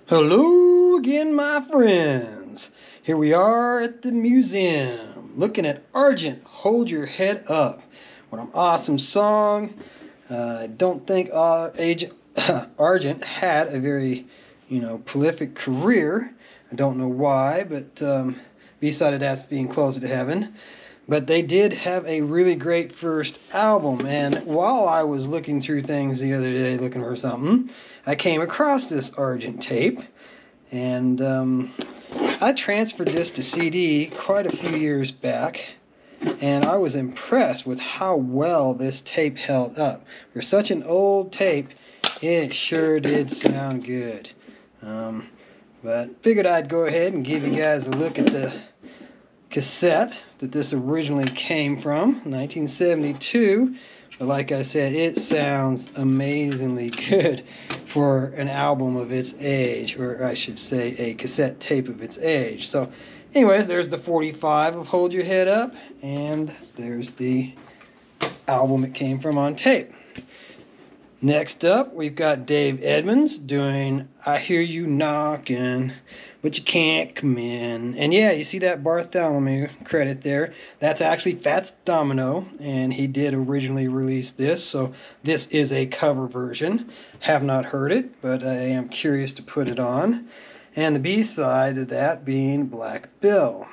Hello again, my friends. Here we are at the museum looking at Argent, Hold Your Head Up. What an awesome song. I don't think Argent had a very, prolific career. I don't know why, but B-side of that's Being Closer to Heaven. But they did have a really great first album, and while I was looking through things the other day looking for something, I came across this Argent tape, and I transferred this to CD quite a few years back, and I was impressed with how well this tape held up. For such an old tape, it sure did sound good. But figured I'd go ahead and give you guys a look at the cassette that this originally came from, 1972. But like I said, it sounds amazingly good for an album of its age, or I should say a cassette tape of its age. So anyways, there's the 45 of Hold Your Head Up, and there's the album it came from on tape. Next up, we've got Dave Edmunds doing I Hear You Knockin', But You Can't Come In. And yeah, you see that Bartholomew credit there. That's actually Fats Domino, and he did originally release this, so this is a cover version. Have not heard it, but I am curious to put it on. And the B-side of that being Black Bill.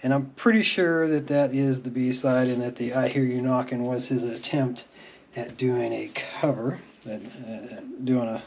And I'm pretty sure that that is the B-side, and that the I Hear You Knockin' was his attempt at doing a cover, doing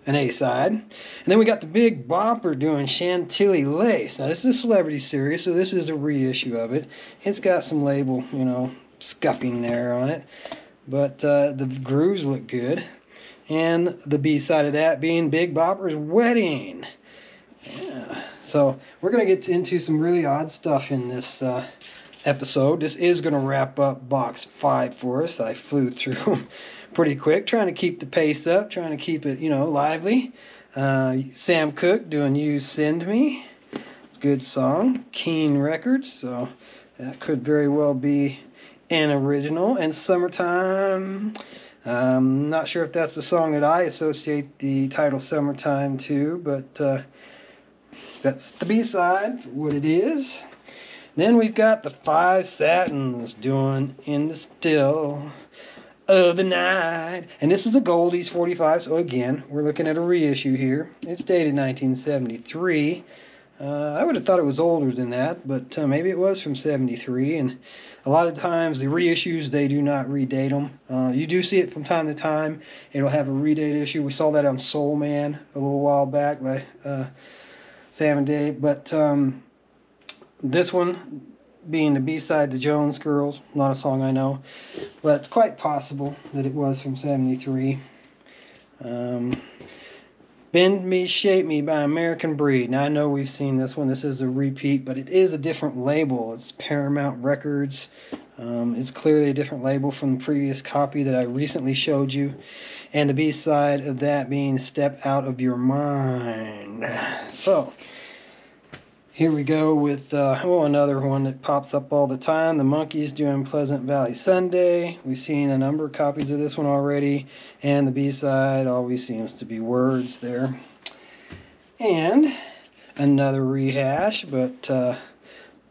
an A-side. And then we got the Big Bopper doing Chantilly Lace. Now this is a celebrity series, so this is a reissue of it. It's got some label, scuffing there on it, but the grooves look good. And the B-side of that being Big Bopper's Wedding. Yeah. So we're going to get into some really odd stuff in this episode. This is going to wrap up box 5 for us. I flew through them pretty quick, trying to keep the pace up, trying to keep it, lively. Sam Cooke doing You Send Me. It's a good song. Keen Records, so that could very well be an original. And Summertime. Not sure if that's the song that I associate the title Summertime to, but that's the B-side for what it is. Then we've got the Five Satins doing In the Still of the Night. And this is a Goldies 45, so again, we're looking at a reissue here. It's dated 1973. I would have thought it was older than that, but maybe it was from 73. And a lot of times the reissues, they do not redate them. You do see it from time to time. It'll have a redate issue. We saw that on Soul Man a little while back by Sam and Dave. But this one being the B-side to Jones Girls, not a song I know, but it's quite possible that it was from 73. Bend Me, Shape Me by American Breed. Now I know we've seen this one. This is a repeat, but it is a different label. It's Paramount Records. It's clearly a different label from the previous copy that I recently showed you. And the B-side of that being Step Out of Your Mind. So here we go with another one that pops up all the time. The Monkees doing Pleasant Valley Sunday. We've seen a number of copies of this one already. And the B-side always seems to be Words there. And another rehash, but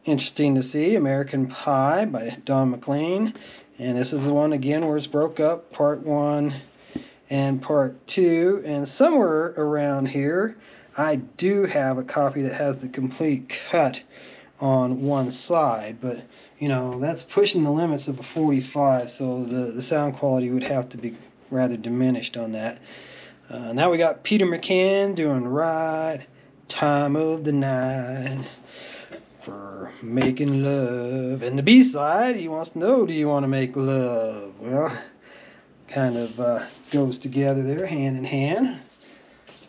interesting to see. American Pie by Don McLean. And this is the one again where it's broke up. Part 1 and Part 2. And somewhere around here, I do have a copy that has the complete cut on one side, but that's pushing the limits of a 45, so the sound quality would have to be rather diminished on that. Now we got Peter McCann doing Right Time of the Night for Making Love. And the B-side, he wants to know, do you want to make love? Well, kind of goes together there, hand in hand.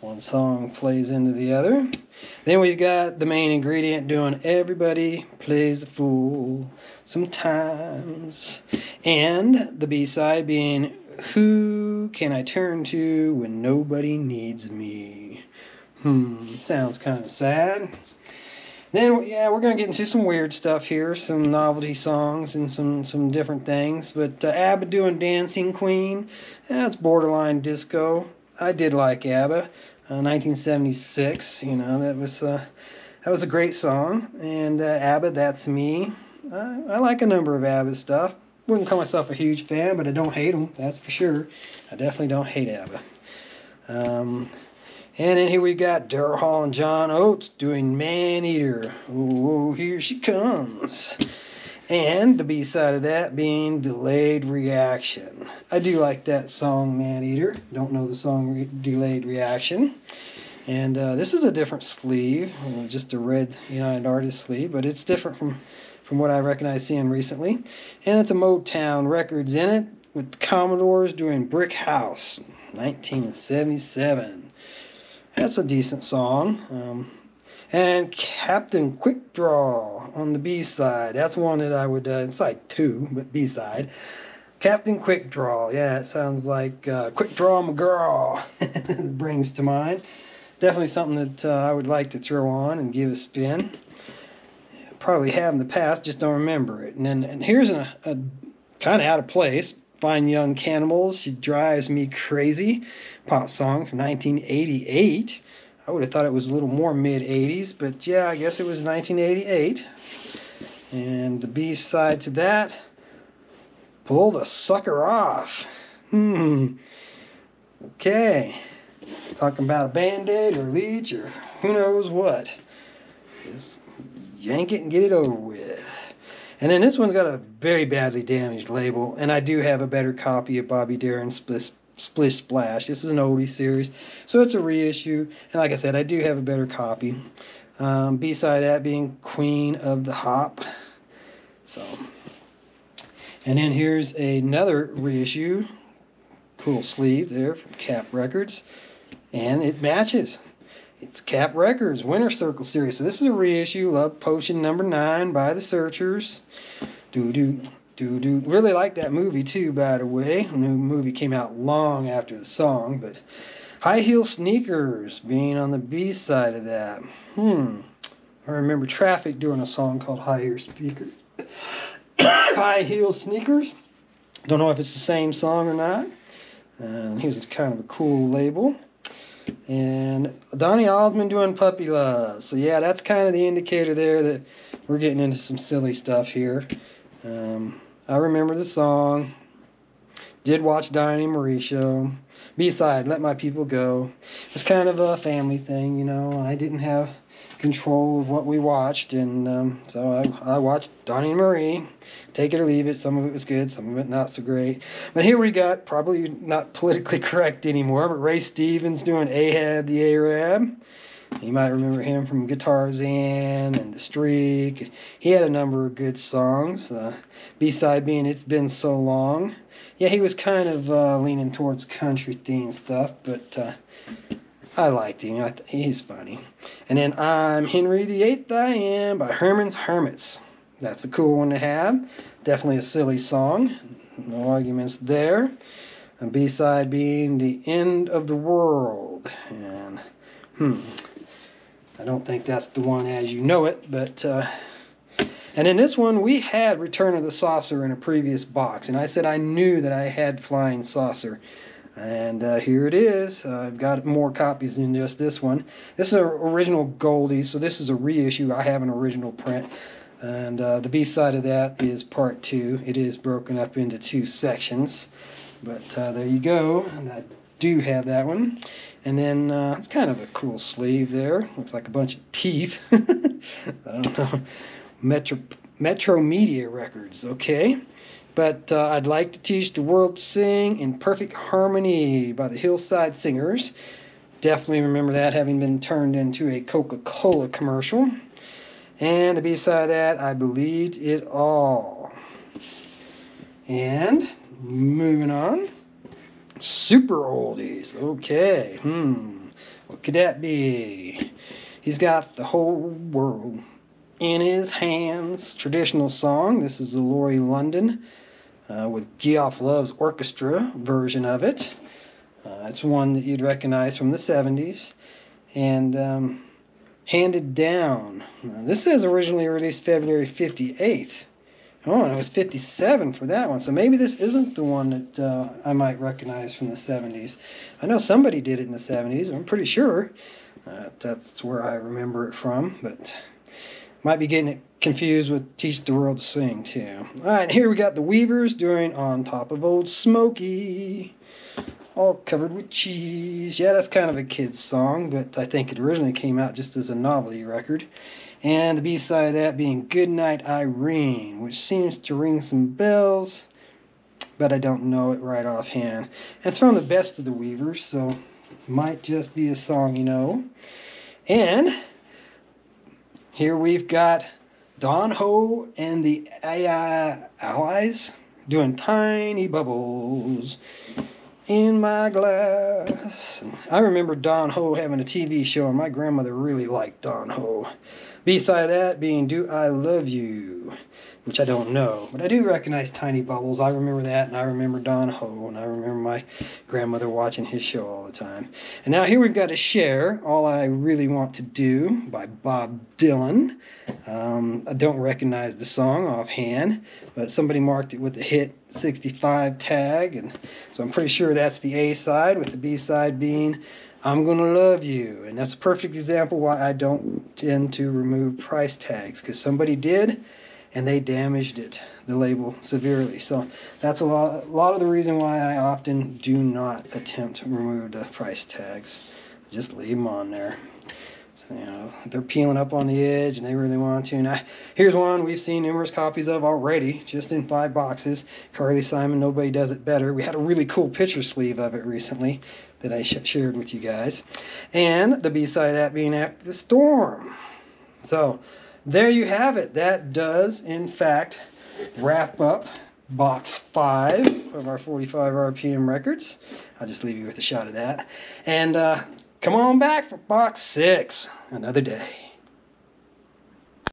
One song plays into the other. Then we've got the main ingredient doing Everybody Plays the Fool Sometimes. And the B-side being Who Can I Turn to When Nobody Needs Me? Sounds kind of sad. Then, yeah, we're going to get into some weird stuff here. Some novelty songs and some different things. But ABBA doing Dancing Queen. That's borderline disco. I did like ABBA. 1976. You know, that was a great song. And ABBA, That's Me. I like a number of ABBA stuff. Wouldn't call myself a huge fan, but I don't hate them, that's for sure. I definitely don't hate ABBA. And then here we got Daryl Hall and John Oates doing Man Eater. Oh, here she comes. And the B-side of that being Delayed Reaction. I do like that song, Man Eater. Don't know the song Delayed Reaction. And this is a different sleeve, just a red United Artists sleeve, but it's different from what I recognize seeing recently. And it's a Motown Records in it, with the Commodores doing Brick House, 1977. That's a decent song. And Captain Quick Draw on the B-side. That's one that I would, it's like two, but B-side. Captain Quick Draw. Yeah, it sounds like Quick Draw McGraw. It brings to mind. Definitely something that I would like to throw on and give a spin. Probably have in the past, just don't remember it. And here's a kind of out of place. Fine Young Cannibals, She Drives Me Crazy. Pop song from 1988. I would have thought it was a little more mid-80s, but yeah, I guess it was 1988. And the B-side to that, Pull the Sucker Off. Okay. Talking about a Band-Aid or leech or who knows what. Just yank it and get it over with. And then this one's got a very badly damaged label, and I do have a better copy of Bobby Darin's Splish Splash. This is an oldie series, so it's a reissue. And like I said, I do have a better copy. B-side that being Queen of the Hop. So, and then here's another reissue. Cool sleeve there from Cap Records. And it matches. It's Cap Records Winter Circle series. So this is a reissue, Love Potion number 9 by the Searchers. Really like that movie too, by the way. The new movie came out long after the song, but High Heel Sneakers being on the B side of that. I remember Traffic doing a song called High Heel Sneakers. Don't know if it's the same song or not. And here's kind of a cool label. And Donny Osmond doing Puppy Love. So yeah, that's kind of the indicator there that we're getting into some silly stuff here. I remember the song. Did watch Donnie and Marie show. B-side, Let My People Go. It was kind of a family thing, you know. I didn't have control of what we watched, and so I watched Donnie and Marie. Take it or leave it. Some of it was good, some of it not so great. But here we got, probably not politically correct anymore, but Ray Stevens doing Ahab the Arab. You might remember him from Guitarzan and The Streak. He had a number of good songs. B-side being It's Been So Long. Yeah, he was kind of leaning towards country theme stuff, but I liked him. He's funny. And then I'm Henry VIII I Am by Herman's Hermits. That's a cool one to have. Definitely a silly song. No arguments there. And B-side being The End of the World. And, I don't think that's the one as you know it, but... And in this one, we had Return of the Saucer in a previous box. And I said I knew that I had Flying Saucer. And here it is. I've got more copies than just this one. This is an original Goldie, so this is a reissue. I have an original print. And the B-side of that is part 2. It is broken up into 2 sections. But there you go. And I do have that one. And then it's kind of a cool sleeve there. Looks like a bunch of teeth. I don't know. Metro Media Records, okay. But I'd like to teach the world to sing in perfect harmony by the Hillside Singers. Definitely remember that, having been turned into a Coca-Cola commercial. And the B-side of that, I Believed It All. And moving on, super oldies. Okay, what could that be? He's got the whole world in his hands. Traditional song. This is the Laurie London with Geoff Love's orchestra version of it. It's one that you'd recognize from the 70s. And Handed Down. This says originally released February 58th. Oh, and it was 57 for that one. So maybe this isn't the one that I might recognize from the 70s. I know somebody did it in the 70s. I'm pretty sure that's where I remember it from. But might be getting it confused with Teach the World to Sing, too. All right, here we got the Weavers doing On Top of Old Smoky, all covered with cheese. Yeah, that's kind of a kid's song, but I think it originally came out just as a novelty record. And the B-side of that being Goodnight Irene, which seems to ring some bells, but I don't know it right offhand. It's from the Best of the Weavers, so might just be a song you know. And here we've got Don Ho and the Allies doing Tiny Bubbles in My Glass. I remember Don Ho having a TV show, and my grandmother really liked Don Ho. B-side of that being Do I Love You, which I don't know, but I do recognize Tiny Bubbles. I remember that, and I remember Don Ho, and I remember my grandmother watching his show all the time. And now here we've got a Share, All I Really Want to Do by Bob Dylan. I don't recognize the song offhand, but somebody marked it with the hit 65 tag, and so I'm pretty sure that's the A-side, with the B-side being I'm Gonna Love You. And that's a perfect example why I don't tend to remove price tags, because somebody did and they damaged the label severely. So that's a lot of the reason why I often do not attempt to remove the price tags. Just leave them on there. So, you know, they're peeling up on the edge and they really want to. Now, here's one we've seen numerous copies of already, just in 5 boxes. Carly Simon, Nobody Does It Better. We had a really cool picture sleeve of it recently that I shared with you guys. And the B-side of that being After the Storm. So, there you have it. That does, in fact, wrap up box 5 of our 45 RPM records. I'll just leave you with a shot of that. And come on back for box 6 another day.